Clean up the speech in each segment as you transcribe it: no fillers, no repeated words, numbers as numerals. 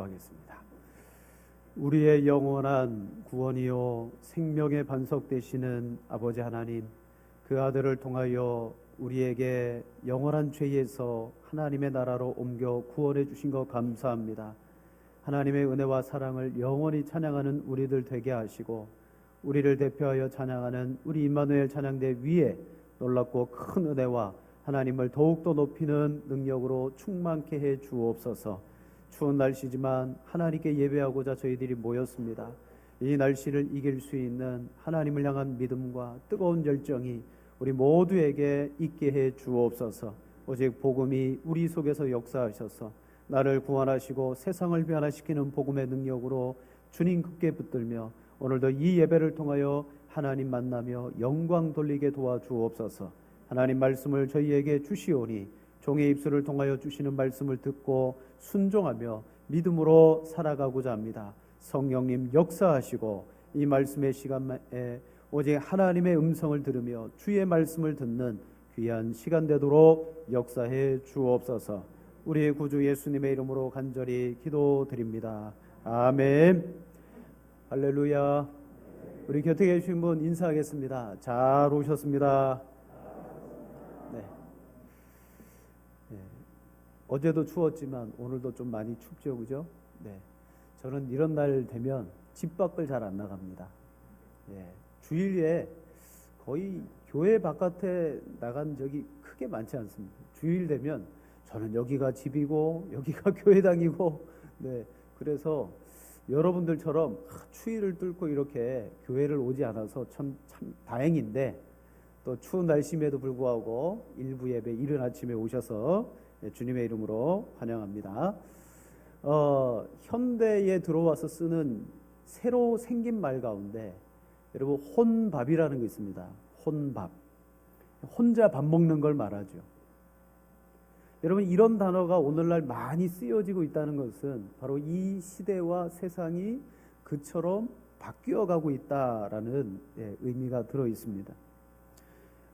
하겠습니다. 우리의 영원한 구원이요 생명의 반석 되시는 아버지 하나님, 그 아들을 통하여 우리에게 영원한 죄에서 하나님의 나라로 옮겨 구원해 주신 것 감사합니다. 하나님의 은혜와 사랑을 영원히 찬양하는 우리들 되게 하시고, 우리를 대표하여 찬양하는 우리 임마누엘 찬양대 위에 놀랍고 큰 은혜와 하나님을 더욱더 높이는 능력으로 충만케 해 주옵소서. 추운 날씨지만 하나님께 예배하고자 저희들이 모였습니다. 이 날씨를 이길 수 있는 하나님을 향한 믿음과 뜨거운 열정이 우리 모두에게 있게 해 주옵소서. 오직 복음이 우리 속에서 역사하셔서 나를 구원하시고 세상을 변화시키는 복음의 능력으로 주님 굳게 붙들며 오늘도 이 예배를 통하여 하나님 만나며 영광 돌리게 도와주옵소서. 하나님 말씀을 저희에게 주시오니 종의 입술을 통하여 주시는 말씀을 듣고 순종하며 믿음으로 살아가고자 합니다. 성령님 역사하시고 이 말씀의 시간에 오직 하나님의 음성을 들으며 주의 말씀을 듣는 귀한 시간 되도록 역사해 주옵소서. 우리의 구주 예수님의 이름으로 간절히 기도드립니다. 아멘. 할렐루야. 우리 곁에 계신 분 인사하겠습니다. 잘 오셨습니다. 네. 어제도 추웠지만 오늘도 좀 많이 춥죠, 그죠? 네. 저는 이런 날 되면 집 밖을 잘 안 나갑니다. 주일에 거의 교회 바깥에 나간 적이 크게 많지 않습니다. 주일 되면 저는 여기가 집이고 여기가 교회당이고, 네. 그래서 여러분들처럼 추위를 뚫고 이렇게 교회를 오지 않아서 참 다행인데, 또 추운 날씨임에도 불구하고 일부 예배 이른 아침에 오셔서 주님의 이름으로 환영합니다. 현대에 들어와서 쓰는 새로 생긴 말 가운데 여러분 혼밥이라는 게 있습니다. 혼밥. 혼자 밥 먹는 걸 말하죠. 여러분 이런 단어가 오늘날 많이 쓰여지고 있다는 것은 바로 이 시대와 세상이 그처럼 바뀌어가고 있다라는 의미가 들어 있습니다.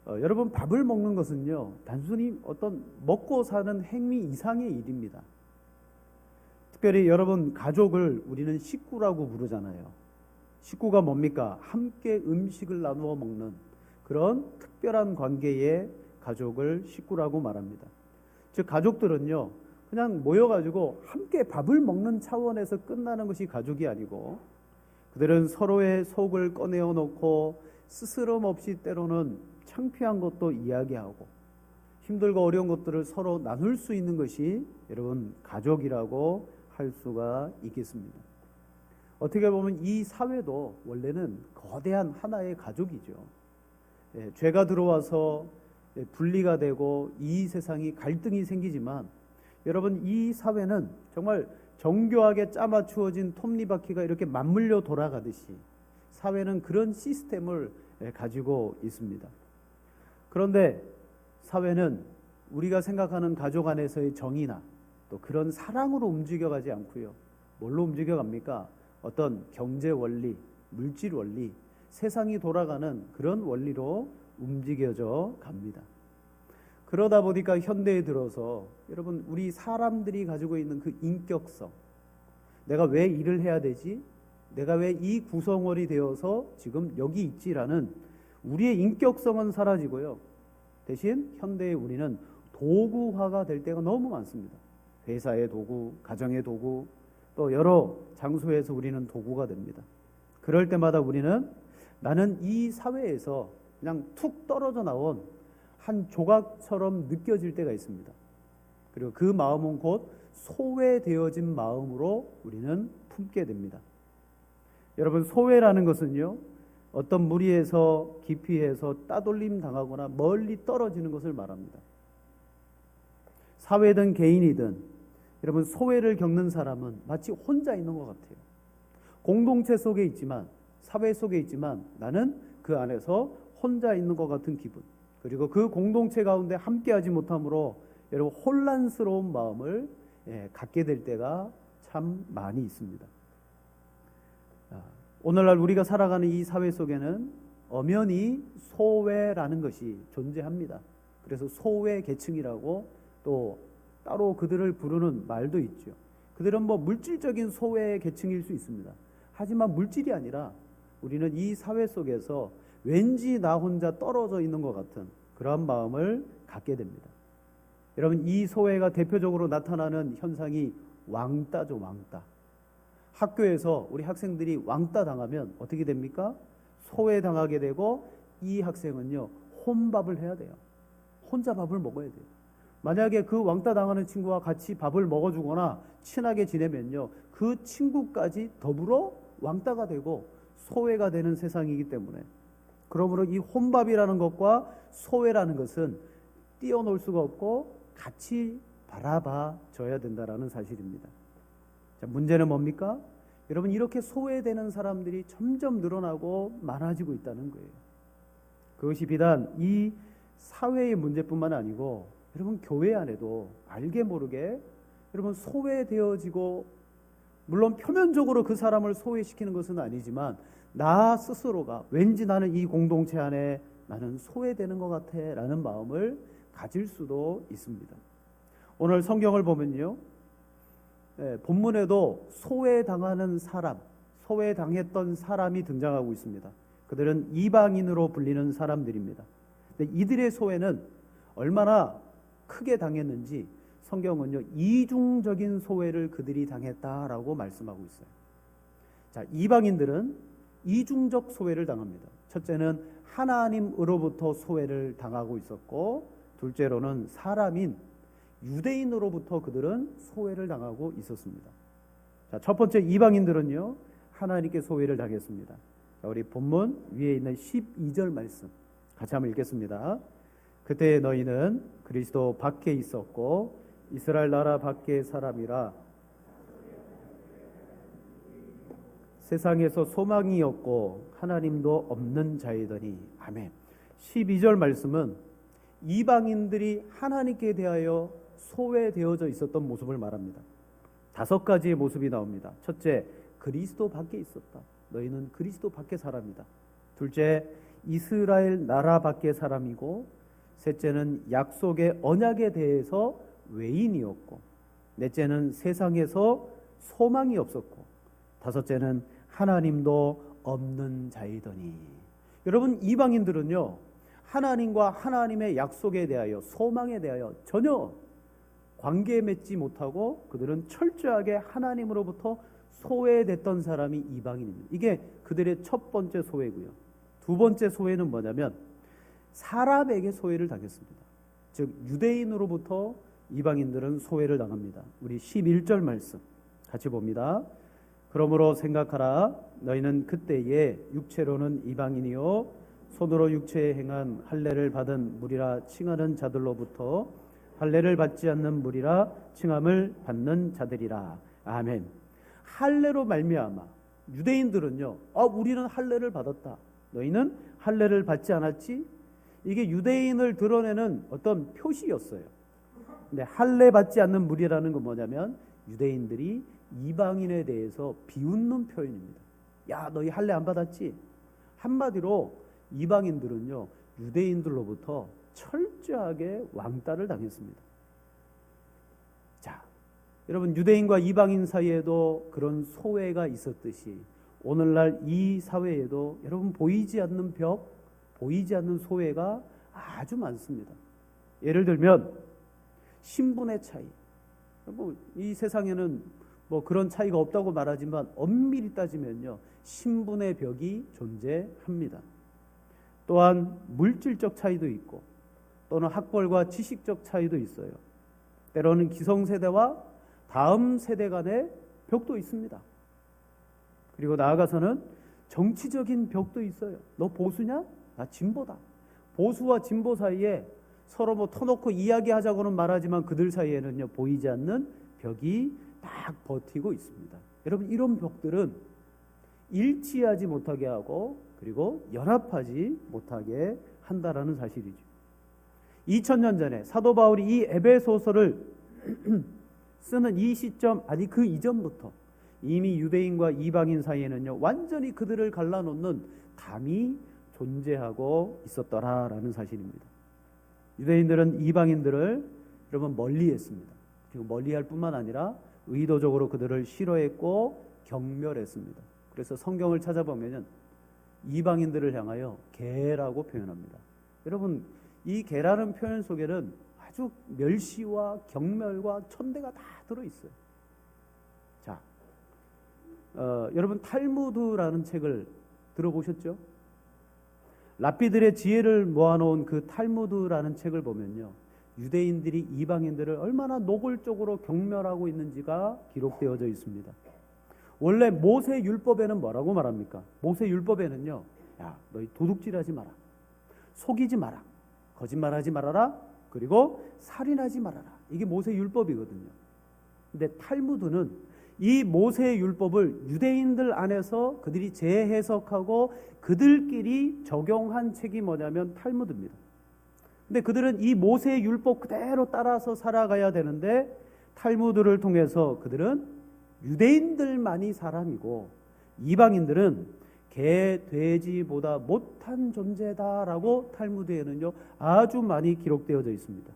여러분 밥을 먹는 것은요 단순히 어떤 먹고 사는 행위 이상의 일입니다. 특별히 여러분 가족을 우리는 식구라고 부르잖아요. 식구가 뭡니까? 함께 음식을 나누어 먹는 그런 특별한 관계의 가족을 식구라고 말합니다. 즉 가족들은요 그냥 모여가지고 함께 밥을 먹는 차원에서 끝나는 것이 가족이 아니고, 그들은 서로의 속을 꺼내어 놓고 스스럼 없이 때로는 창피한 것도 이야기하고 힘들고 어려운 것들을 서로 나눌 수 있는 것이 여러분 가족이라고 할 수가 있겠습니다. 어떻게 보면 이 사회도 원래는 거대한 하나의 가족이죠. 죄가 들어와서 분리가 되고 이 세상이 갈등이 생기지만, 여러분 이 사회는 정말 정교하게 짜맞추어진 톱니바퀴가 이렇게 맞물려 돌아가듯이 사회는 그런 시스템을 가지고 있습니다. 그런데 사회는 우리가 생각하는 가족 안에서의 정의나 또 그런 사랑으로 움직여가지 않고요. 뭘로 움직여갑니까? 어떤 경제 원리, 물질 원리, 세상이 돌아가는 그런 원리로 움직여져 갑니다. 그러다 보니까 현대에 들어서 여러분 우리 사람들이 가지고 있는 그 인격성, 내가 왜 일을 해야 되지? 내가 왜 이 구성원이 되어서 지금 여기 있지라는 우리의 인격성은 사라지고요. 대신 현대의 우리는 도구화가 될 때가 너무 많습니다. 회사의 도구, 가정의 도구, 또 여러 장소에서 우리는 도구가 됩니다. 그럴 때마다 우리는 나는 이 사회에서 그냥 툭 떨어져 나온 한 조각처럼 느껴질 때가 있습니다. 그리고 그 마음은 곧 소외되어진 마음으로 우리는 품게 됩니다. 여러분 소외라는 것은요 어떤 무리에서 기피해서 따돌림 당하거나 멀리 떨어지는 것을 말합니다. 사회든 개인이든 여러분 소외를 겪는 사람은 마치 혼자 있는 것 같아요. 공동체 속에 있지만, 사회 속에 있지만 나는 그 안에서 혼자 있는 것 같은 기분, 그리고 그 공동체 가운데 함께하지 못함으로 여러분 혼란스러운 마음을 갖게 될 때가 참 많이 있습니다. 오늘날 우리가 살아가는 이 사회 속에는 엄연히 소외라는 것이 존재합니다. 그래서 소외 계층이라고 또 따로 그들을 부르는 말도 있죠. 그들은 뭐 물질적인 소외 계층일 수 있습니다. 하지만 물질이 아니라 우리는 이 사회 속에서 왠지 나 혼자 떨어져 있는 것 같은 그런 마음을 갖게 됩니다. 여러분, 이 소외가 대표적으로 나타나는 현상이 왕따죠, 왕따. 학교에서 우리 학생들이 왕따 당하면 어떻게 됩니까? 소외당하게 되고, 이 학생은요, 혼밥을 해야 돼요. 혼자 밥을 먹어야 돼요. 만약에 그 왕따 당하는 친구와 같이 밥을 먹어주거나 친하게 지내면요, 그 친구까지 더불어 왕따가 되고 소외가 되는 세상이기 때문에, 그러므로 이 혼밥이라는 것과 소외라는 것은 띄어놓을 수가 없고 같이 바라봐 줘야 된다는 사실입니다. 자, 문제는 뭡니까? 여러분, 이렇게 소외되는 사람들이 점점 늘어나고 많아지고 있다는 거예요. 그것이 비단 이 사회의 문제뿐만 아니고 여러분, 교회 안에도 알게 모르게 여러분 소외되어지고, 물론 표면적으로 그 사람을 소외시키는 것은 아니지만 나 스스로가 왠지 나는 이 공동체 안에 나는 소외되는 것 같아 라는 마음을 가질 수도 있습니다. 오늘 성경을 보면요, 본문에도 소외당하는 사람, 소외당했던 사람이 등장하고 있습니다. 그들은 이방인으로 불리는 사람들입니다. 근데 이들의 소외는 얼마나 크게 당했는지 성경은요, 이중적인 소외를 그들이 당했다라고 말씀하고 있어요. 자, 이방인들은 이중적 소외를 당합니다. 첫째는 하나님으로부터 소외를 당하고 있었고, 둘째로는 사람인 유대인으로부터 그들은 소외를 당하고 있었습니다. 자, 첫 번째 이방인들은요, 하나님께 소외를 당했습니다. 자, 우리 본문 위에 있는 12절 말씀 같이 한번 읽겠습니다. 그때 너희는 그리스도 밖에 있었고 이스라엘 나라 밖의 사람이라 세상에서 소망이 없고 하나님도 없는 자이더니. 아멘. 12절 말씀은 이방인들이 하나님께 대하여 소외되어져 있었던 모습을 말합니다. 5가지의 모습이 나옵니다. 첫째, 그리스도 밖에 있었다. 너희는 그리스도 밖의 사람이다. 둘째, 이스라엘 나라 밖의 사람이고, 셋째는 약속의 언약에 대해서 외인이었고, 넷째는 세상에서 소망이 없었고, 다섯째는 하나님도 없는 자이더니. 여러분, 이방인들은요, 하나님과 하나님의 약속에 대하여, 소망에 대하여 전혀 관계 맺지 못하고 그들은 철저하게 하나님으로부터 소외됐던 사람이 이방인입니다. 이게 그들의 첫 번째 소외고요. 두 번째 소외는 뭐냐면 사람에게 소외를 당했습니다. 즉 유대인으로부터 이방인들은 소외를 당합니다. 우리 11절 말씀 같이 봅니다. 그러므로 생각하라. 너희는 그때에 육체로는 이방인이요 손으로 육체에 행한 할례를 받은 무리라 칭하는 자들로부터 할례를 받지 않는 무리라 칭함을 받는 자들이라. 아멘. 할례로 말미암아 유대인들은요, 우리는 할례를 받았다, 너희는 할례를 받지 않았지? 이게 유대인을 드러내는 어떤 표시였어요. 근데 할례 받지 않는 무리라는 건 뭐냐면 유대인들이 이방인에 대해서 비웃는 표현입니다. 야, 너희 할례 안 받았지? 한마디로 이방인들은요, 유대인들로부터 철저하게 왕따를 당했습니다. 자, 여러분, 유대인과 이방인 사이에도 그런 소외가 있었듯이 오늘날 이 사회에도 여러분 보이지 않는 벽, 보이지 않는 소외가 아주 많습니다. 예를 들면 신분의 차이. 이 세상에는 그런 차이가 없다고 말하지만 엄밀히 따지면요, 신분의 벽이 존재합니다. 또한 물질적 차이도 있고 또는 학벌과 지식적 차이도 있어요. 때로는 기성세대와 다음 세대 간의 벽도 있습니다. 그리고 나아가서는 정치적인 벽도 있어요. 너 보수냐? 나 진보다. 보수와 진보 사이에 서로 터놓고 이야기하자고는 말하지만 그들 사이에는요, 보이지 않는 벽이 딱 버티고 있습니다. 여러분, 이런 벽들은 일치하지 못하게 하고 그리고 연합하지 못하게 한다라는 사실이죠. 2000년 전에 사도 바울이 이 에베소서를 쓰는 이 시점, 아니 그 이전부터 이미 유대인과 이방인 사이에는요, 완전히 그들을 갈라놓는 담이 존재하고 있었더라라는 사실입니다. 유대인들은 이방인들을 여러분 멀리했습니다. 그리고 멀리할 뿐만 아니라 의도적으로 그들을 싫어했고 경멸했습니다. 그래서 성경을 찾아보면 이방인들을 향하여 개라고 표현합니다. 여러분, 이 개라는 표현 속에는 아주 멸시와 경멸과 천대가 다 들어있어요. 자, 여러분 탈무드라는 책을 들어보셨죠? 랍비들의 지혜를 모아놓은 그 탈무드라는 책을 보면요, 유대인들이 이방인들을 얼마나 노골적으로 경멸하고 있는지가 기록되어져 있습니다. 원래 모세 율법에는 뭐라고 말합니까? 모세 율법에는요, 야, 너희 도둑질하지 마라, 속이지 마라, 거짓말하지 말아라, 그리고 살인하지 말아라. 이게 모세 율법이거든요. 근데 탈무드는 이 모세 율법을 유대인들 안에서 그들이 재해석하고 그들끼리 적용한 책이 뭐냐면 탈무드입니다. 근데 그들은 이 모세 율법 그대로 따라서 살아가야 되는데 탈무드를 통해서 그들은 유대인들만이 사람이고 이방인들은 개, 돼지보다 못한 존재다라고 탈무드에는요 아주 많이 기록되어져 있습니다.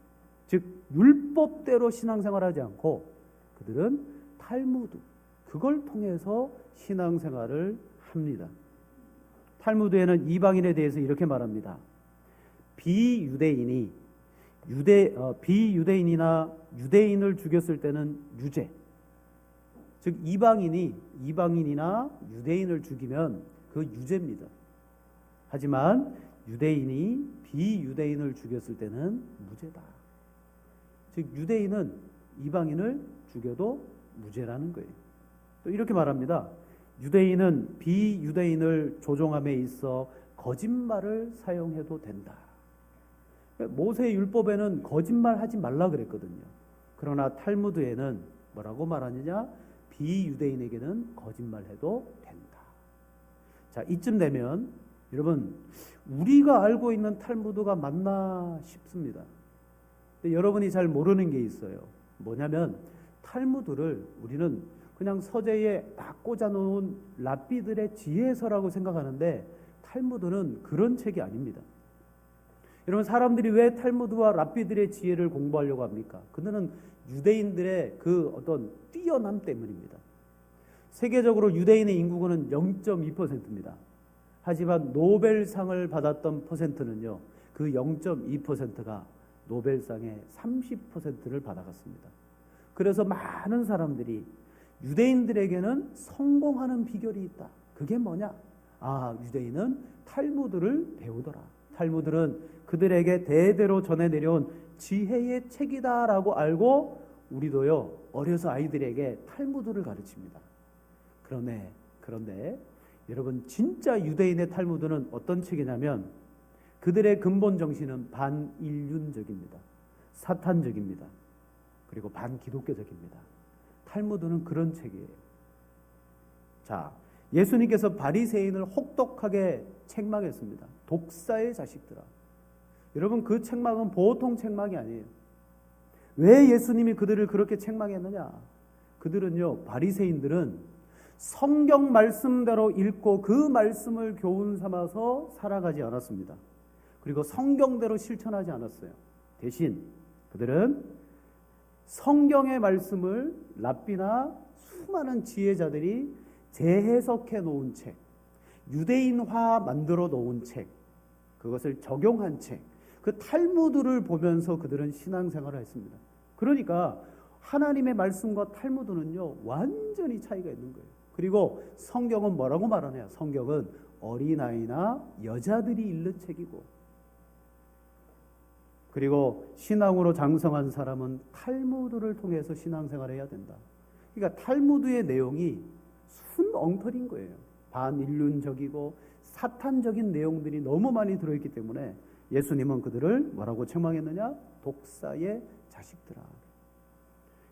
즉 율법대로 신앙생활하지 않고 그들은 탈무드, 그걸 통해서 신앙생활을 합니다. 탈무드에는 이방인에 대해서 이렇게 말합니다. 비유대인이나 유대인을 죽였을 때는 유죄, 즉 이방인이나 유대인을 죽이면 그 유죄입니다. 하지만 유대인이 비유대인을 죽였을 때는 무죄다. 즉 유대인은 이방인을 죽여도 무죄라는 거예요. 또 이렇게 말합니다. 유대인은 비유대인을 조종함에 있어 거짓말을 사용해도 된다. 모세 율법에는 거짓말하지 말라 그랬거든요. 그러나 탈무드에는 뭐라고 말하느냐? 비유대인에게는 거짓말해도 된다. 자, 이쯤 되면 여러분, 우리가 알고 있는 탈무드가 맞나 싶습니다. 근데 여러분이 잘 모르는 게 있어요. 뭐냐면 탈무드를 우리는 그냥 서재에 딱 꽂아놓은 랍비들의 지혜서라고 생각하는데 탈무드는 그런 책이 아닙니다. 여러분, 사람들이 왜 탈무드와 랍비들의 지혜를 공부하려고 합니까? 그들은 유대인들의 그 어떤 뛰어남 때문입니다. 세계적으로 유대인의 인구는 0.2%입니다. 하지만 노벨상을 받았던 퍼센트는요, 그 0.2%가 노벨상의 30%를 받아갔습니다. 그래서 많은 사람들이 유대인들에게는 성공하는 비결이 있다. 그게 뭐냐? 아, 유대인은 탈무드를 배우더라. 탈무드는 그들에게 대대로 전해 내려온 지혜의 책이다라고 알고 우리도요, 어려서 아이들에게 탈무드를 가르칩니다. 그런데 여러분, 진짜 유대인의 탈무드는 어떤 책이냐면 그들의 근본 정신은 반인륜적입니다. 사탄적입니다. 그리고 반기독교적입니다. 탈무드는 그런 책이에요. 자, 예수님께서 바리새인을 혹독하게 책망했습니다. 독사의 자식들아. 여러분, 그 책망은 보통 책망이 아니에요. 왜 예수님이 그들을 그렇게 책망했느냐? 그들은요, 바리새인들은 성경 말씀대로 읽고 그 말씀을 교훈 삼아서 살아가지 않았습니다. 그리고 성경대로 실천하지 않았어요. 대신 그들은 성경의 말씀을 랍비나 수많은 지혜자들이 재해석해 놓은 책, 유대인화 만들어 놓은 책, 그것을 적용한 책, 그 탈무드를 보면서 그들은 신앙생활을 했습니다. 그러니까 하나님의 말씀과 탈무드는요, 완전히 차이가 있는 거예요. 그리고 성경은 뭐라고 말하냐? 성경은 어린아이나 여자들이 읽는 책이고, 그리고 신앙으로 장성한 사람은 탈무드를 통해서 신앙생활을 해야 된다. 그러니까 탈무드의 내용이 순 엉터리인 거예요. 반인륜적이고 사탄적인 내용들이 너무 많이 들어있기 때문에 예수님은 그들을 뭐라고 책망했느냐? 독사의 자식들아.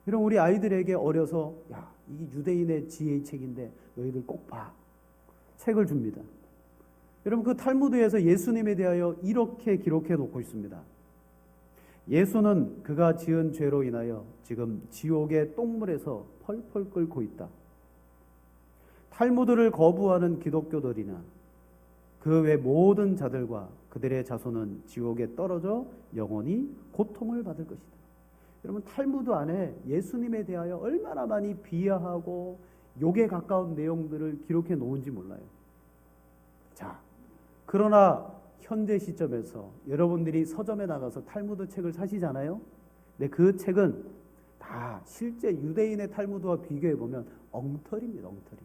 이런 우리 아이들에게 어려서, 야, 이게 유대인의 지혜의 책인데 너희들 꼭 봐. 책을 줍니다. 여러분, 그 탈무드에서 예수님에 대하여 이렇게 기록해 놓고 있습니다. 예수는 그가 지은 죄로 인하여 지금 지옥의 똥물에서 펄펄 끓고 있다. 탈무드를 거부하는 기독교들이나 그 외 모든 자들과 그들의 자손은 지옥에 떨어져 영원히 고통을 받을 것이다. 여러분 탈무드 안에 예수님에 대하여 얼마나 많이 비하하고 욕에 가까운 내용들을 기록해 놓은지 몰라요. 자, 그러나 현재 시점에서 여러분들이 서점에 나가서 탈무드 책을 사시잖아요. 근데 그 책은 다 실제 유대인의 탈무드와 비교해 보면 엉터리입니다. 엉터리.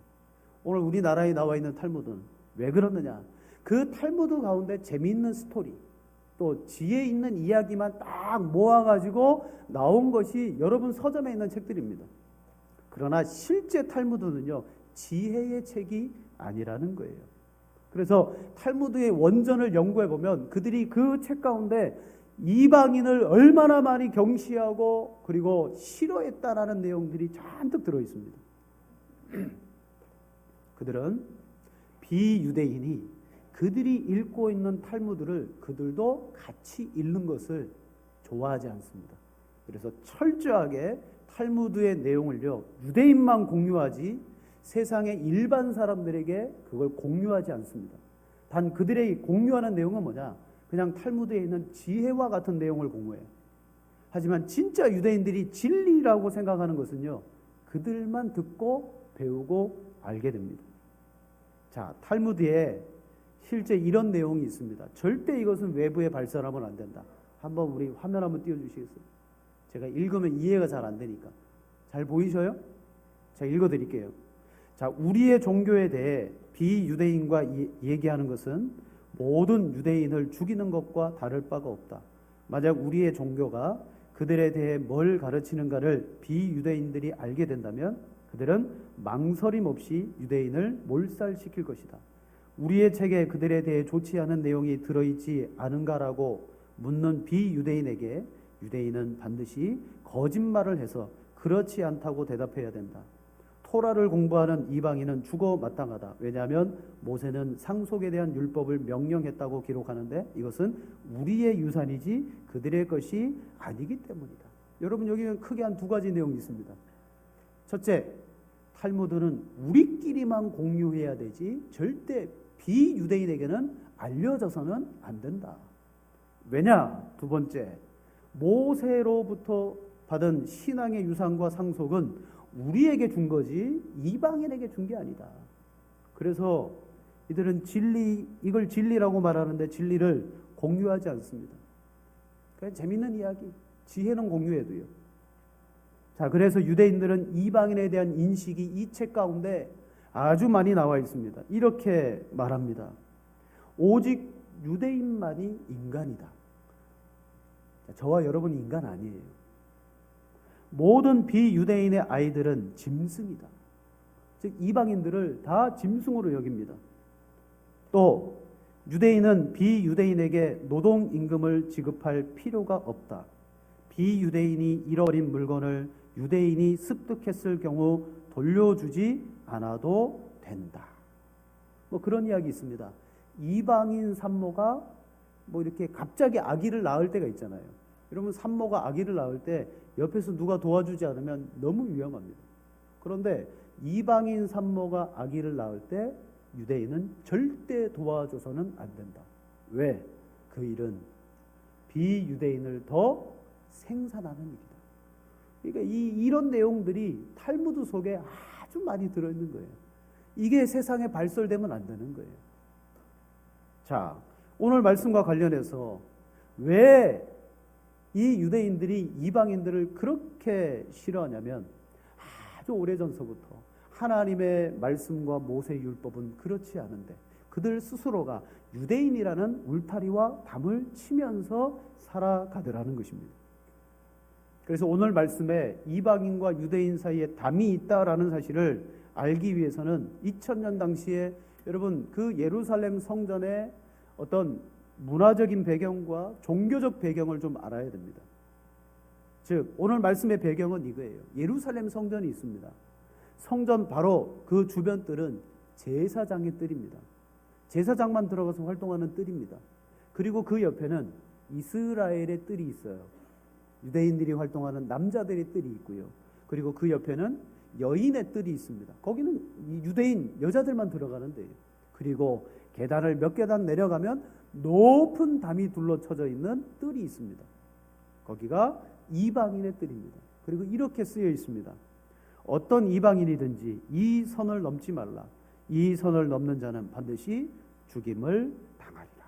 오늘 우리나라에 나와 있는 탈무드는 왜 그러느냐? 그 탈무드 가운데 재미있는 스토리, 또 지혜 있는 이야기만 딱 모아가지고 나온 것이 여러분 서점에 있는 책들입니다. 그러나 실제 탈무드는요, 지혜의 책이 아니라는 거예요. 그래서 탈무드의 원전을 연구해 보면 그들이 그 책 가운데 이방인을 얼마나 많이 경시하고 그리고 싫어했다라는 내용들이 잔뜩 들어 있습니다. 그들은 비유대인이 그들이 읽고 있는 탈무드를 그들도 같이 읽는 것을 좋아하지 않습니다. 그래서 철저하게 탈무드의 내용을요, 유대인만 공유하지 세상의 일반 사람들에게 그걸 공유하지 않습니다. 단 그들의 공유하는 내용은 뭐냐? 그냥 탈무드에 있는 지혜와 같은 내용을 공유해요. 하지만 진짜 유대인들이 진리라고 생각하는 것은요, 그들만 듣고 배우고 알게 됩니다. 자, 탈무드에 실제 이런 내용이 있습니다. 절대 이것은 외부에 발설하면 안 된다. 한번 우리 화면 한번 띄워주시겠어요? 제가 읽으면 이해가 잘 안 되니까. 잘 보이셔요? 제가 읽어드릴게요. 자, 우리의 종교에 대해 비유대인과 얘기하는 것은 모든 유대인을 죽이는 것과 다를 바가 없다. 만약 우리의 종교가 그들에 대해 뭘 가르치는가를 비유대인들이 알게 된다면 그들은 망설임 없이 유대인을 몰살시킬 것이다. 우리의 책에 그들에 대해 좋지 않은 내용이 들어있지 않은가라고 묻는 비유대인에게 유대인은 반드시 거짓말을 해서 그렇지 않다고 대답해야 된다. 토라를 공부하는 이방인은 죽어 마땅하다. 왜냐하면 모세는 상속에 대한 율법을 명령했다고 기록하는데 이것은 우리의 유산이지 그들의 것이 아니기 때문이다. 여러분, 여기는 크게 한 두 가지 내용이 있습니다. 첫째, 탈무드는 우리끼리만 공유해야 되지 절대 비유대인에게는 알려져서는 안 된다. 왜냐? 두 번째, 모세로부터 받은 신앙의 유산과 상속은 우리에게 준 거지 이방인에게 준 게 아니다. 그래서 이들은 이걸 진리라고 말하는데 진리를 공유하지 않습니다. 그냥 재밌는 이야기, 지혜는 공유해도요. 자, 그래서 유대인들은 이방인에 대한 인식이 이 책 가운데 아주 많이 나와 있습니다. 이렇게 말합니다. 오직 유대인만이 인간이다. 자, 저와 여러분이 인간 아니에요. 모든 비유대인의 아이들은 짐승이다. 즉 이방인들을 다 짐승으로 여깁니다. 또 유대인은 비유대인에게 노동임금을 지급할 필요가 없다. 비유대인이 잃어버린 물건을 유대인이 습득했을 경우 돌려주지 않아도 된다. 뭐 그런 이야기 있습니다. 이방인 산모가 뭐 이렇게 갑자기 아기를 낳을 때가 있잖아요. 여러분, 산모가 아기를 낳을 때 옆에서 누가 도와주지 않으면 너무 위험합니다. 그런데 이방인 산모가 아기를 낳을 때 유대인은 절대 도와줘서는 안 된다. 왜? 그 일은 비유대인을 더 생산하는 일이다. 그러니까 이런 내용들이 탈무드 속에 아주 많이 들어있는 거예요. 이게 세상에 발설되면 안 되는 거예요. 자, 오늘 말씀과 관련해서 왜 이 유대인들이 이방인들을 그렇게 싫어하냐면 아주 오래전서부터 하나님의 말씀과 모세의 율법은 그렇지 않은데 그들 스스로가 유대인이라는 울타리와 담을 치면서 살아가더라는 것입니다. 그래서 오늘 말씀에 이방인과 유대인 사이에 담이 있다라는 사실을 알기 위해서는 2000년 당시에 여러분 그 예루살렘 성전의 어떤 문화적인 배경과 종교적 배경을 좀 알아야 됩니다. 즉 오늘 말씀의 배경은 이거예요. 예루살렘 성전이 있습니다. 성전 바로 그 주변 뜰은 제사장의 뜰입니다. 제사장만 들어가서 활동하는 뜰입니다. 그리고 그 옆에는 이스라엘의 뜰이 있어요. 유대인들이 활동하는 남자들의 뜰이 있고요. 그리고 그 옆에는 여인의 뜰이 있습니다. 거기는 유대인 여자들만 들어가는 데예요. 그리고 계단을 몇 계단 내려가면 높은 담이 둘러쳐져 있는 뜰이 있습니다. 거기가 이방인의 뜰입니다. 그리고 이렇게 쓰여 있습니다. 어떤 이방인이든지 이 선을 넘지 말라. 이 선을 넘는 자는 반드시 죽임을 당하리라.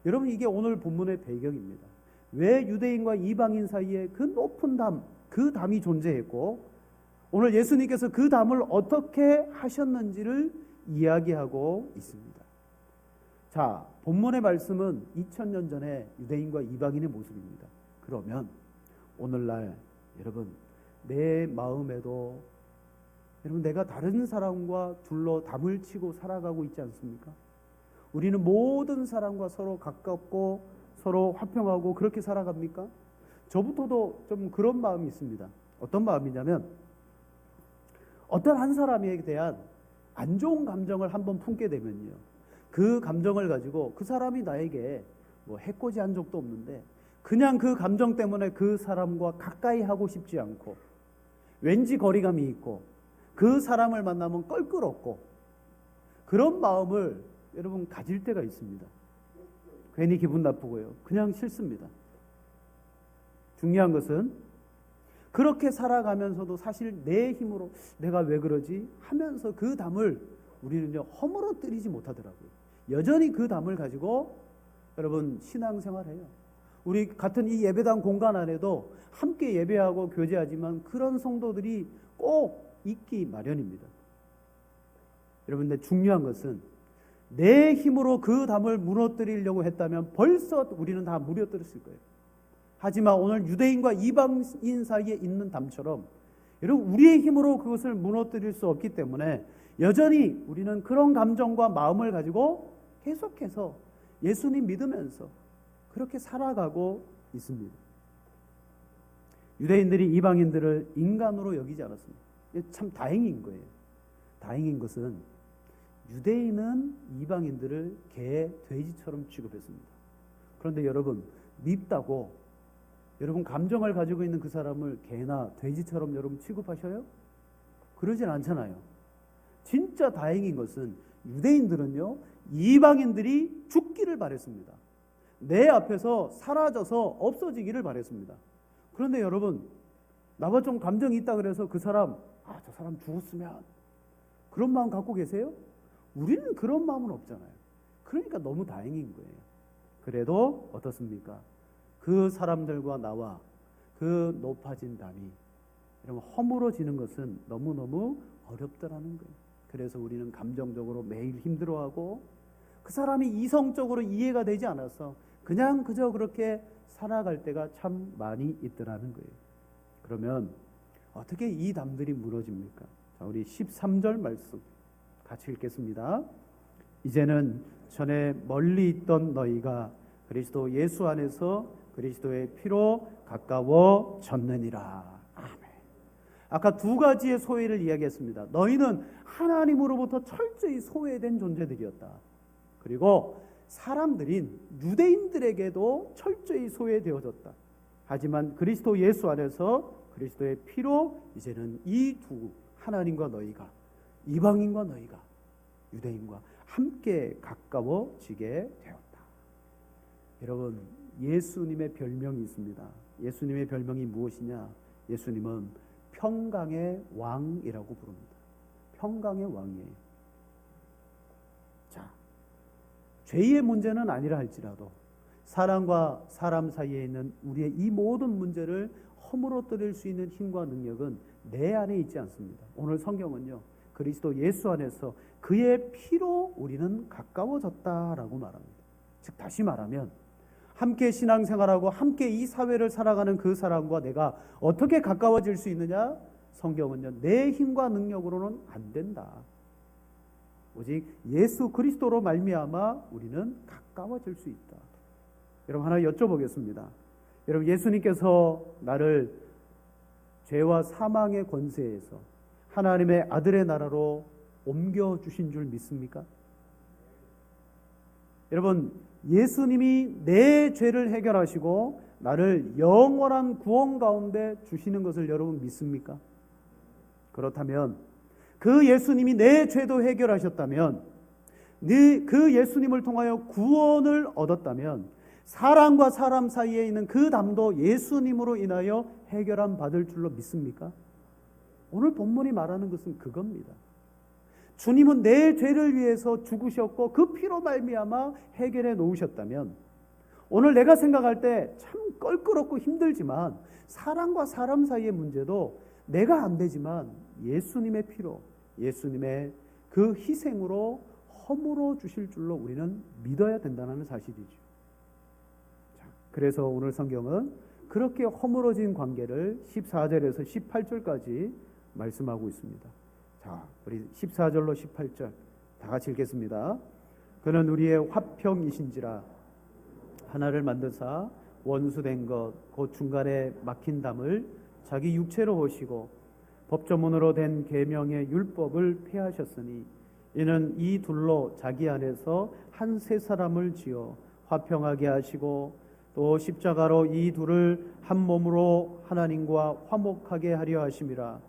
여러분, 이게 오늘 본문의 배경입니다. 왜 유대인과 이방인 사이에 그 높은 담, 그 담이 존재했고 오늘 예수님께서 그 담을 어떻게 하셨는지를 이야기하고 있습니다. 자, 본문의 말씀은 2000년 전에 유대인과 이방인의 모습입니다. 그러면 오늘날 여러분, 내 마음에도 여러분, 내가 다른 사람과 둘러 담을 치고 살아가고 있지 않습니까? 우리는 모든 사람과 서로 가깝고 서로 화평하고 그렇게 살아갑니까? 저부터도 좀 그런 마음이 있습니다. 어떤 마음이냐면, 어떤 한 사람에 대한 안 좋은 감정을 한번 품게 되면요, 그 감정을 가지고 그 사람이 나에게 뭐 해코지한 적도 없는데 그냥 그 감정 때문에 그 사람과 가까이 하고 싶지 않고 왠지 거리감이 있고 그 사람을 만나면 껄끄럽고 그런 마음을 여러분 가질 때가 있습니다. 괜히 기분 나쁘고요. 그냥 싫습니다. 중요한 것은 그렇게 살아가면서도 사실 내 힘으로 내가 왜 그러지 하면서 그 담을 우리는요 허물어뜨리지 못하더라고요. 여전히 그 담을 가지고 여러분 신앙생활해요. 우리 같은 이 예배당 공간 안에도 함께 예배하고 교제하지만 그런 성도들이 꼭 있기 마련입니다. 여러분, 근데 중요한 것은 내 힘으로 그 담을 무너뜨리려고 했다면 벌써 우리는 다 무너뜨렸을 거예요. 하지만 오늘 유대인과 이방인 사이에 있는 담처럼 여러분, 우리의 힘으로 그것을 무너뜨릴 수 없기 때문에 여전히 우리는 그런 감정과 마음을 가지고 계속해서 예수님 믿으면서 그렇게 살아가고 있습니다. 유대인들이 이방인들을 인간으로 여기지 않았습니다. 참 다행인 거예요. 다행인 것은 유대인은 이방인들을 개, 돼지처럼 취급했습니다. 그런데 여러분, 밉다고 여러분 감정을 가지고 있는 그 사람을 개나 돼지처럼 여러분 취급하셔요? 그러진 않잖아요. 진짜 다행인 것은 유대인들은요, 이방인들이 죽기를 바랬습니다. 내 앞에서 사라져서 없어지기를 바랬습니다. 그런데 여러분, 나와 좀 감정이 있다 그래서 그 사람, 저 사람 죽었으면 그런 마음 갖고 계세요? 우리는 그런 마음은 없잖아요. 그러니까 너무 다행인 거예요. 그래도 어떻습니까? 그 사람들과 나와 그 높아진 담이 여러분 허물어지는 것은 너무너무 어렵더라는 거예요. 그래서 우리는 감정적으로 매일 힘들어하고 그 사람이 이성적으로 이해가 되지 않아서 그냥 그저 그렇게 살아갈 때가 참 많이 있더라는 거예요. 그러면 어떻게 이 담들이 무너집니까? 자, 우리 13절 말씀 같이 읽겠습니다. 이제는 전에 멀리 있던 너희가 그리스도 예수 안에서 그리스도의 피로 가까워졌느니라. 아멘. 아까 두 가지의 소외를 이야기했습니다. 너희는 하나님으로부터 철저히 소외된 존재들이었다. 그리고 사람들인 유대인들에게도 철저히 소외되어졌다. 하지만 그리스도 예수 안에서 그리스도의 피로 이제는 이 두 하나님과 너희가, 이방인과 너희가, 유대인과 함께 가까워지게 되었다. 여러분, 예수님의 별명이 있습니다. 예수님의 별명이 무엇이냐? 예수님은 평강의 왕이라고 부릅니다. 평강의 왕이에요. 자, 죄의 문제는 아니라 할지라도 사람과 사람 사이에 있는 우리의 이 모든 문제를 허물어뜨릴 수 있는 힘과 능력은 내 안에 있지 않습니다. 오늘 성경은요, 그리스도 예수 안에서 그의 피로 우리는 가까워졌다라고 말합니다. 즉 다시 말하면 함께 신앙생활하고 함께 이 사회를 살아가는 그 사람과 내가 어떻게 가까워질 수 있느냐? 성경은요, 내 힘과 능력으로는 안 된다. 오직 예수 그리스도로 말미암아 우리는 가까워질 수 있다. 여러분, 하나 여쭤보겠습니다. 여러분, 예수님께서 나를 죄와 사망의 권세에서 하나님의 아들의 나라로 옮겨주신 줄 믿습니까? 여러분, 예수님이 내 죄를 해결하시고 나를 영원한 구원 가운데 주시는 것을 여러분 믿습니까? 그렇다면 그 예수님이 내 죄도 해결하셨다면, 그 예수님을 통하여 구원을 얻었다면 사람과 사람 사이에 있는 그 담도 예수님으로 인하여 해결함 받을 줄로 믿습니까? 오늘 본문이 말하는 것은 그겁니다. 주님은 내 죄를 위해서 죽으셨고 그 피로 말미암아 해결해 놓으셨다면, 오늘 내가 생각할 때 참 껄끄럽고 힘들지만 사람과 사람 사이의 문제도 내가 안 되지만 예수님의 피로, 예수님의 그 희생으로 허물어 주실 줄로 우리는 믿어야 된다는 사실이죠. 자, 그래서 오늘 성경은 그렇게 허물어진 관계를 14절에서 18절까지 말씀하고 있습니다. 자, 우리 14절로 18절 다 같이 읽겠습니다. 그는 우리의 화평이신지라 하나를 만드사 원수된 것 곧 중간에 막힌 담을 자기 육체로 오시고 법조문으로 된 계명의 율법을 폐하셨으니 이는 이 둘로 자기 안에서 한 세 사람을 지어 화평하게 하시고 또 십자가로 이 둘을 한 몸으로 하나님과 화목하게 하려 하심이라.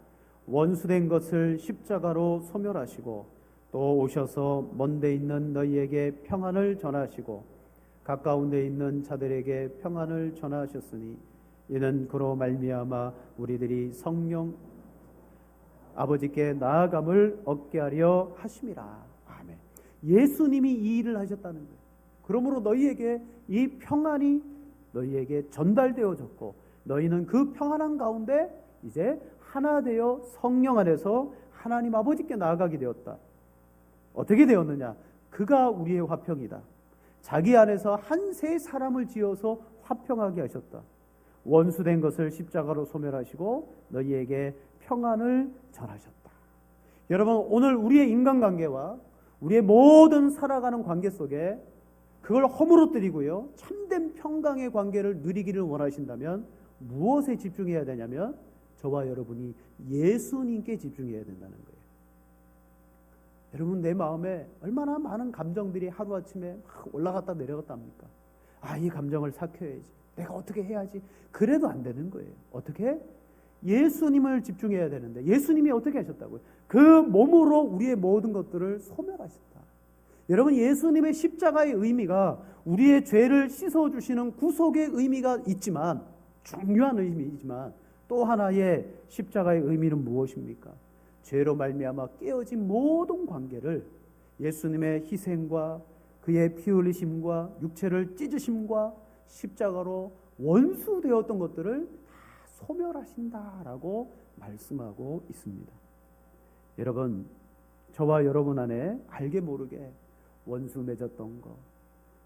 원수된 것을 십자가로 소멸하시고 또 오셔서 먼데 있는 너희에게 평안을 전하시고 가까운 데 있는 자들에게 평안을 전하셨으니 이는 그로 말미암아 우리들이 성령 아버지께 나아감을 얻게 하려 하심이라. 아멘. 예수님이 이 일을 하셨다는 거예요. 그러므로 너희에게 이 평안이 너희에게 전달되어졌고 너희는 그 평안한 가운데 이제 하나 되어 성령 안에서 하나님 아버지께 나아가게 되었다. 어떻게 되었느냐? 그가 우리의 화평이다. 자기 안에서 한 세 사람을 지어서 화평하게 하셨다. 원수된 것을 십자가로 소멸하시고 너희에게 평안을 전하셨다. 여러분, 오늘 우리의 인간관계와 우리의 모든 살아가는 관계 속에 그걸 허물어뜨리고요, 참된 평강의 관계를 누리기를 원하신다면 무엇에 집중해야 되냐면 저와 여러분이 예수님께 집중해야 된다는 거예요. 여러분, 내 마음에 얼마나 많은 감정들이 하루아침에 막 올라갔다 내려갔다 합니까? 아, 이 감정을 삭혀야지, 내가 어떻게 해야지. 그래도 안 되는 거예요. 어떻게? 예수님을 집중해야 되는데 예수님이 어떻게 하셨다고요? 그 몸으로 우리의 모든 것들을 소멸하셨다. 여러분, 예수님의 십자가의 의미가 우리의 죄를 씻어주시는 구속의 의미가 있지만, 중요한 의미이지만 또 하나의 십자가의 의미는 무엇입니까? 죄로 말미암아 깨어진 모든 관계를 예수님의 희생과 그의 피 흘리심과 육체를 찢으심과 십자가로 원수되었던 것들을 다 소멸하신다라고 말씀하고 있습니다. 여러분, 저와 여러분 안에 알게 모르게 원수 맺었던 것,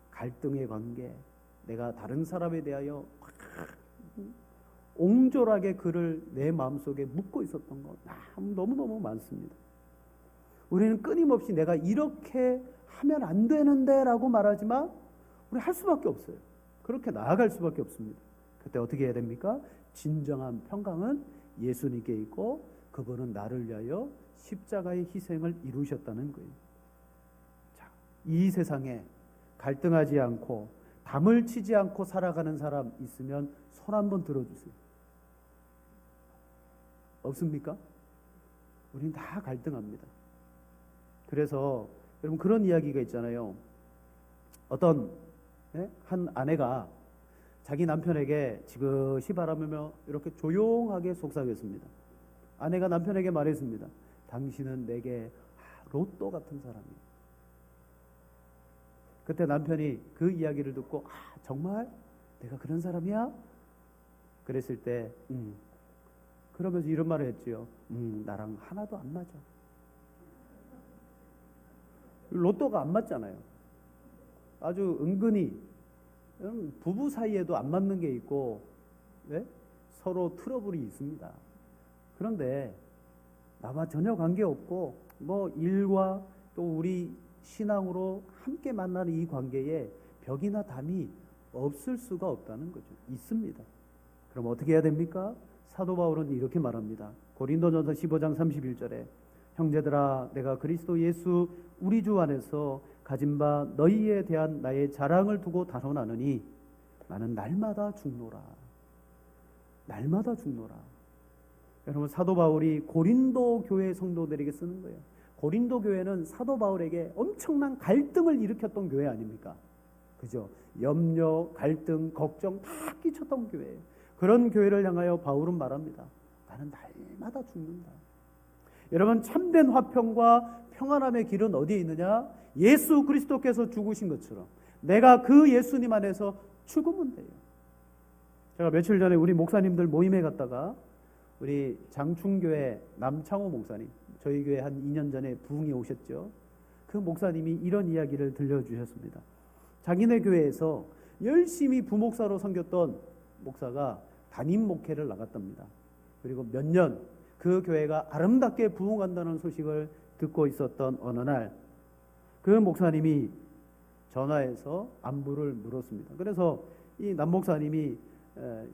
갈등의 관계, 내가 다른 사람에 대하여 옹졸하게 그를 내 마음속에 묻고 있었던 것 너무너무 많습니다. 우리는 끊임없이 내가 이렇게 하면 안 되는데 라고 말하지만 우리 할 수밖에 없어요. 그렇게 나아갈 수밖에 없습니다. 그때 어떻게 해야 됩니까? 진정한 평강은 예수님께 있고 그분은 나를 위하여 십자가의 희생을 이루셨다는 거예요. 자, 이 세상에 갈등하지 않고 담을 치지 않고 살아가는 사람 있으면 손 한번 들어주세요. 없습니까? 우린 다 갈등합니다. 그래서 여러분, 그런 이야기가 있잖아요. 어떤 한 아내가 자기 남편에게 지그시 바라보며 이렇게 조용하게 속삭였습니다. 아내가 남편에게 말했습니다. 당신은 내게 로또 같은 사람이에요. 그때 남편이 그 이야기를 듣고 정말? 내가 그런 사람이야? 그랬을 때 그러면서 이런 말을 했지요. 나랑 하나도 안 맞아. 로또가 안 맞잖아요. 아주 은근히 부부 사이에도 안 맞는 게 있고, 네? 서로 트러블이 있습니다. 그런데 나와 전혀 관계없고 뭐 일과 또 우리 신앙으로 함께 만나는 이 관계에 벽이나 담이 없을 수가 없다는 거죠. 있습니다. 그럼 어떻게 해야 됩니까? 사도 바울은 이렇게 말합니다. 고린도전서 15장 31절에 형제들아, 내가 그리스도 예수 우리 주 안에서 가진 바 너희에 대한 나의 자랑을 두고 다뤄나느니 나는 날마다 죽노라. 날마다 죽노라. 여러분, 사도 바울이 고린도 교회 성도들에게 쓰는 거예요. 고린도 교회는 사도 바울에게 엄청난 갈등을 일으켰던 교회 아닙니까? 그죠? 염려, 갈등, 걱정 다 끼쳤던 교회예요. 그런 교회를 향하여 바울은 말합니다. 나는 날마다 죽는다. 여러분, 참된 화평과 평안함의 길은 어디에 있느냐? 예수 그리스도께서 죽으신 것처럼 내가 그 예수님 안에서 죽으면 돼요. 제가 며칠 전에 우리 목사님들 모임에 갔다가 우리 장충교회 남창호 목사님, 저희 교회 한 2년 전에 부흥이 오셨죠. 그 목사님이 이런 이야기를 들려주셨습니다. 자기네 교회에서 열심히 부목사로 섬겼던 목사가 담임 목회를 나갔답니다. 그리고 몇 년 그 교회가 아름답게 부흥한다는 소식을 듣고 있었던 어느 날 그 목사님이 전화해서 안부를 물었습니다. 그래서 이 남 목사님이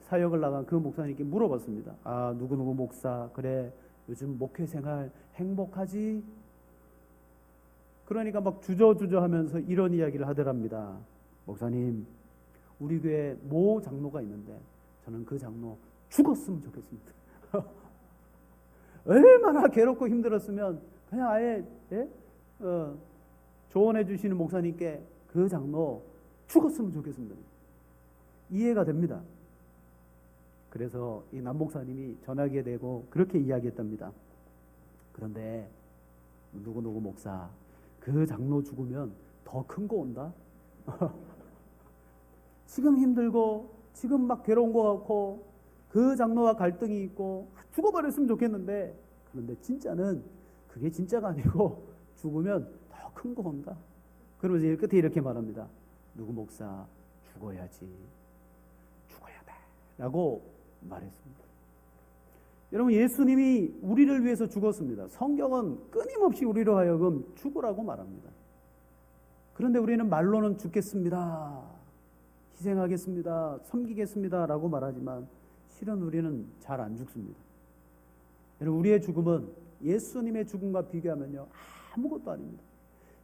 사역을 나간 그 목사님께 물어봤습니다. 아, 누구누구 목사, 그래 요즘 목회 생활 행복하지? 그러니까 막 주저주저 하면서 이런 이야기를 하더랍니다. 목사님, 우리 교회 모 장로가 있는데 저는 그 장로 죽었으면 좋겠습니다. 얼마나 괴롭고 힘들었으면 그냥 아예 조언해 주시는 목사님께 그 장로 죽었으면 좋겠습니다. 이해가 됩니다. 그래서 이 남 목사님이 전화기에 대고 그렇게 이야기했답니다. 그런데 누구누구 목사, 그 장로 죽으면 더 큰 거 온다. 지금 힘들고 지금 막 괴로운 거 같고 그 장로와 갈등이 있고 죽어버렸으면 좋겠는데, 그런데 진짜는 그게 진짜가 아니고 죽으면 더 큰 거 온다. 그러면서 끝에 이렇게 말합니다. 누구 목사 죽어야지, 죽어야 돼 라고 말했습니다. 여러분, 예수님이 우리를 위해서 죽었습니다. 성경은 끊임없이 우리로 하여금 죽으라고 말합니다. 그런데 우리는 말로는 죽겠습니다, 희생하겠습니다, 섬기겠습니다 라고 말하지만 실은 우리는 잘 안 죽습니다. 여러분, 우리의 죽음은 예수님의 죽음과 비교하면요 아무것도 아닙니다.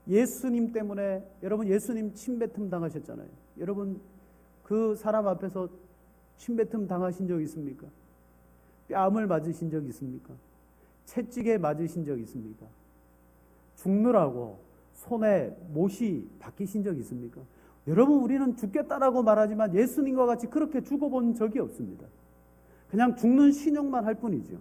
예수님 때문에, 여러분 예수님 침뱉음 당하셨잖아요. 여러분 그 사람 앞에서 침뱉음 당하신 적 있습니까? 뺨을 맞으신 적 있습니까? 채찍에 맞으신 적 있습니까? 죽느라고 손에 못이 박히신 적 있습니까? 여러분, 우리는 죽겠다라고 말하지만 예수님과 같이 그렇게 죽어본 적이 없습니다. 그냥 죽는 신용만 할 뿐이죠.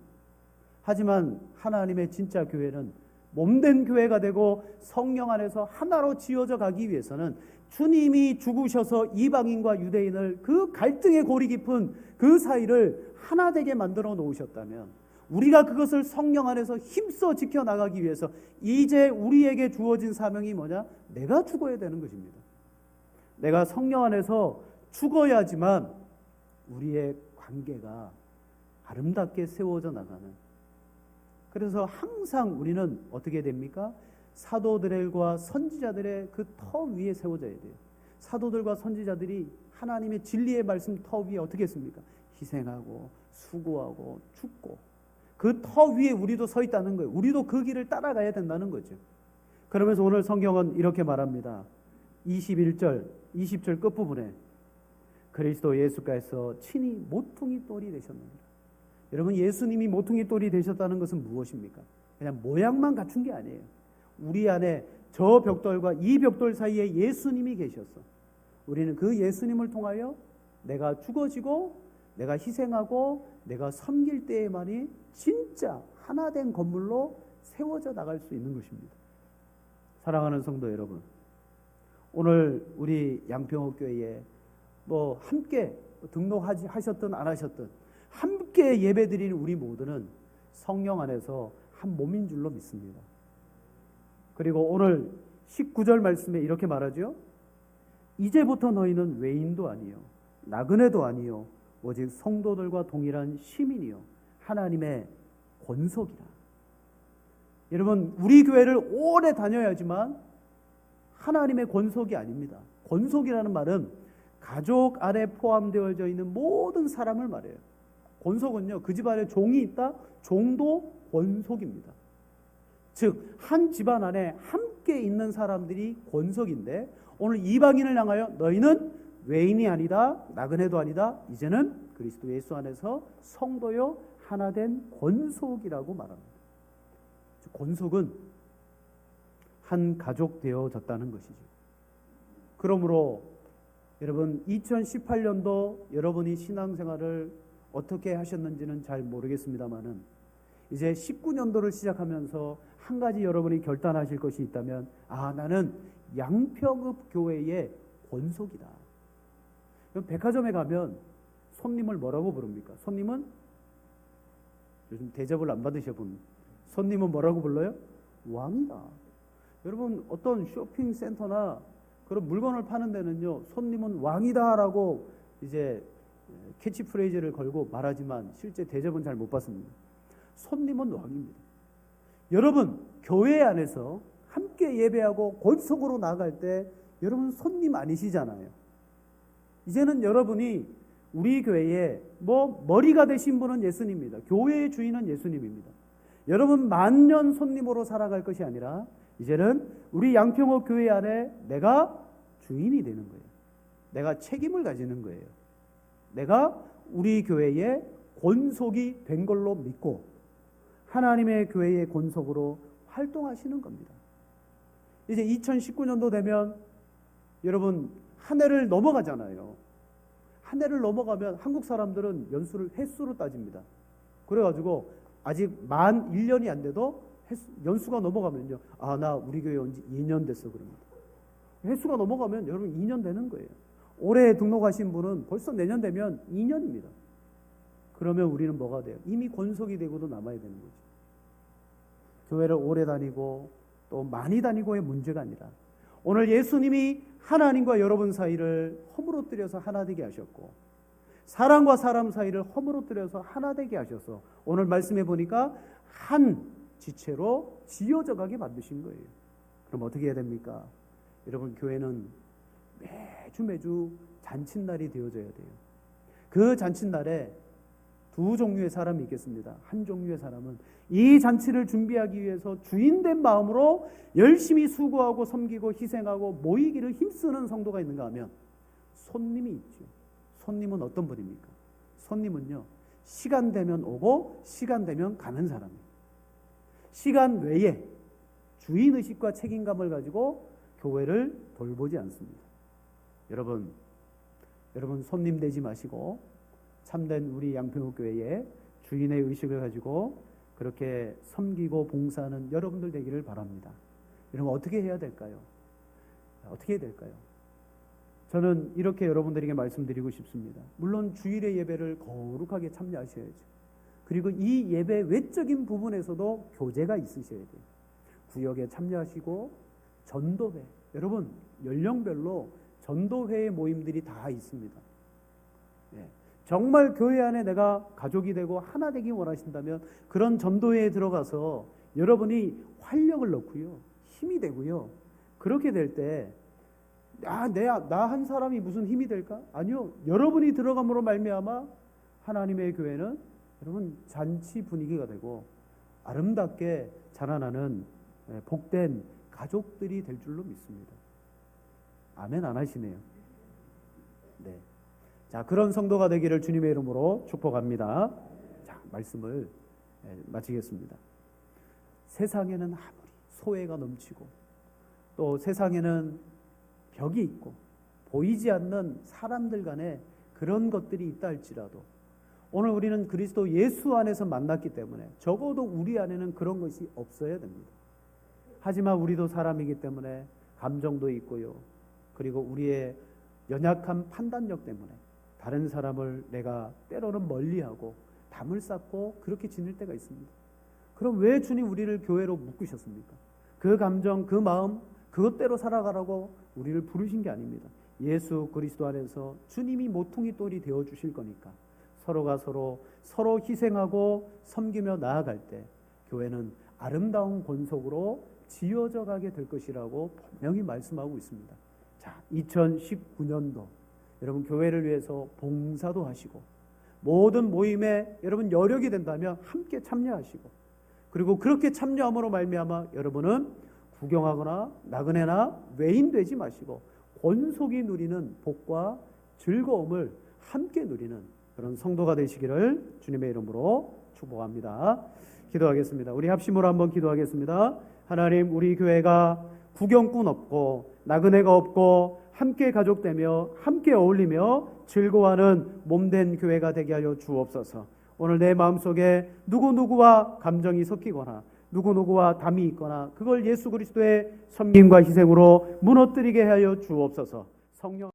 하지만 하나님의 진짜 교회는 몸된 교회가 되고 성령 안에서 하나로 지어져 가기 위해서는 주님이 죽으셔서 이방인과 유대인을 그 갈등의 고리 깊은 그 사이를 하나 되게 만들어 놓으셨다면, 우리가 그것을 성령 안에서 힘써 지켜나가기 위해서 이제 우리에게 주어진 사명이 뭐냐? 내가 죽어야 되는 것입니다. 내가 성령 안에서 죽어야지만 우리의 관계가 아름답게 세워져 나가는, 그래서 항상 우리는 어떻게 됩니까? 사도들과 선지자들의 그 터 위에 세워져야 돼요. 사도들과 선지자들이 하나님의 진리의 말씀 터 위에 어떻게 했습니까? 희생하고 수고하고 죽고, 그 터 위에 우리도 서 있다는 거예요. 우리도 그 길을 따라가야 된다는 거죠. 그러면서 오늘 성경은 이렇게 말합니다. 21절, 20절 끝부분에 그리스도 예수께서 친히 모퉁이 돌이 되셨느니라. 여러분, 예수님이 모퉁이 돌이 되셨다는 것은 무엇입니까? 그냥 모양만 갖춘 게 아니에요. 우리 안에 저 벽돌과 이 벽돌 사이에 예수님이 계셨어. 우리는 그 예수님을 통하여 내가 죽어지고 내가 희생하고 내가 섬길 때에만이 진짜 하나된 건물로 세워져 나갈 수 있는 것입니다. 사랑하는 성도 여러분, 오늘 우리 양평옥교회에 함께 등록하셨든 안 하셨든 함께 예배드리는 우리 모두는 성령 안에서 한 몸인 줄로 믿습니다. 그리고 오늘 19절 말씀에 이렇게 말하죠. 이제부터 너희는 외인도 아니요 나그네도 아니요 오직 성도들과 동일한 시민이요 하나님의 권속이라. 여러분, 우리 교회를 오래 다녀야지만 하나님의 권속이 아닙니다. 권속이라는 말은 가족 안에 포함되어져 있는 모든 사람을 말해요. 권속은요, 그 집안에 종이 있다, 종도 권속입니다. 즉, 한 집안 안에 함께 있는 사람들이 권속인데, 오늘 이방인을 향하여 너희는 외인이 아니다, 나그네도 아니다, 이제는 그리스도 예수 안에서 성도요 하나된 권속이라고 말합니다. 권속은 한 가족 되어졌다는 것이죠. 그러므로 여러분 2018년도 여러분이 신앙생활을 어떻게 하셨는지는 잘 모르겠습니다만은 이제 19년도를 시작하면서 한 가지 여러분이 결단하실 것이 있다면 나는 양평읍 교회의 권속이다. 백화점에 가면 손님을 뭐라고 부릅니까? 손님은 요즘 대접을 안 받으셔본 손님은 뭐라고 불러요? 왕이다. 여러분 어떤 쇼핑센터나 그런 물건을 파는 데는요, 손님은 왕이다라고 이제 캐치프레이즈를 걸고 말하지만 실제 대접은 잘 못 받습니다. 손님은 왕입니다. 여러분 교회 안에서 함께 예배하고 권속으로 나아갈 때 여러분 손님 아니시잖아요. 이제는 여러분이 우리 교회에 머리가 되신 분은 예수님입니다. 교회의 주인은 예수님입니다. 여러분 만년 손님으로 살아갈 것이 아니라 이제는 우리 양평읍 교회 안에 내가 주인이 되는 거예요. 내가 책임을 가지는 거예요. 내가 우리 교회의 권속이 된 걸로 믿고 하나님의 교회의 권속으로 활동하시는 겁니다. 이제 2019년도 되면 여러분 한 해를 넘어가잖아요. 한 해를 넘어가면 한국 사람들은 연수를 횟수로 따집니다. 그래가지고 아직 만 1년이 안 돼도 연수가 넘어가면요, 나 우리 교회 온 지 2년 됐어 그럽니다. 횟수가 넘어가면 여러분 2년 되는 거예요. 올해 등록하신 분은 벌써 내년 되면 2년입니다. 그러면 우리는 뭐가 돼요? 이미 권속이 되고도 남아야 되는 거죠. 교회를 오래 다니고 또 많이 다니고의 문제가 아니라 오늘 예수님이 하나님과 여러분 사이를 허물어뜨려서 하나 되게 하셨고 사람과 사람 사이를 허물어뜨려서 하나 되게 하셔서 오늘 말씀해 보니까 한 지체로 지어져 가게 만드신 거예요. 그럼 어떻게 해야 됩니까? 여러분 교회는 매주 잔칫날이 되어져야 돼요. 그 잔칫날에 두 종류의 사람이 있겠습니다. 한 종류의 사람은 이 잔치를 준비하기 위해서 주인된 마음으로 열심히 수고하고 섬기고 희생하고 모이기를 힘쓰는 성도가 있는가 하면 손님이 있죠. 손님은 어떤 분입니까? 손님은요, 시간 되면 오고 시간 되면 가는 사람이에요. 시간 외에 주인의식과 책임감을 가지고 교회를 돌보지 않습니다. 여러분 손님 되지 마시고 참된 우리 양평읍 교회에 주인의 의식을 가지고 그렇게 섬기고 봉사하는 여러분들 되기를 바랍니다. 여러분 어떻게 해야 될까요? 어떻게 해야 될까요? 저는 이렇게 여러분들에게 말씀드리고 싶습니다. 물론 주일의 예배를 거룩하게 참여하셔야죠. 그리고 이 예배 외적인 부분에서도 교제가 있으셔야 돼요. 구역에 참여하시고 전도회, 여러분 연령별로 전도회의 모임들이 다 있습니다. 정말 교회 안에 내가 가족이 되고 하나 되기 원하신다면 그런 전도회에 들어가서 여러분이 활력을 넣고요, 힘이 되고요. 그렇게 될 때 나 한 사람이 무슨 힘이 될까? 아니요. 여러분이 들어감으로 말미암아 하나님의 교회는 여러분 잔치 분위기가 되고 아름답게 자라나는 복된 가족들이 될 줄로 믿습니다. 아멘 안 하시네요. 네. 자, 그런 성도가 되기를 주님의 이름으로 축복합니다. 자, 말씀을 마치겠습니다. 세상에는 아무리 소외가 넘치고 또 세상에는 벽이 있고 보이지 않는 사람들 간에 그런 것들이 있다 할지라도 오늘 우리는 그리스도 예수 안에서 만났기 때문에 적어도 우리 안에는 그런 것이 없어야 됩니다. 하지만 우리도 사람이기 때문에 감정도 있고요. 그리고 우리의 연약한 판단력 때문에 다른 사람을 내가 때로는 멀리하고 담을 쌓고 그렇게 지낼 때가 있습니다. 그럼 왜 주님 우리를 교회로 묶으셨습니까? 그 감정, 그 마음, 그것대로 살아가라고 우리를 부르신 게 아닙니다. 예수 그리스도 안에서 주님이 모퉁이 돌이 되어 주실 거니까 서로가 서로 희생하고 섬기며 나아갈 때 교회는 아름다운 권속으로 지어져 가게 될 것이라고 분명히 말씀하고 있습니다. 자, 2019년도 여러분 교회를 위해서 봉사도 하시고 모든 모임에 여러분 여력이 된다면 함께 참여하시고 그리고 그렇게 참여함으로 말미암아 여러분은 구경하거나 나그네나 외인 되지 마시고 권속이 누리는 복과 즐거움을 함께 누리는 그런 성도가 되시기를 주님의 이름으로 축복합니다. 기도하겠습니다. 우리 합심으로 한번 기도하겠습니다. 하나님, 우리 교회가 구경꾼 없고 나그네가 없고 함께 가족되며 함께 어울리며 즐거워하는 몸된 교회가 되게 하여 주옵소서. 오늘 내 마음속에 누구누구와 감정이 섞이거나 누구누구와 담이 있거나 그걸 예수 그리스도의 섬김과 희생으로 무너뜨리게 하여 주옵소서. 성령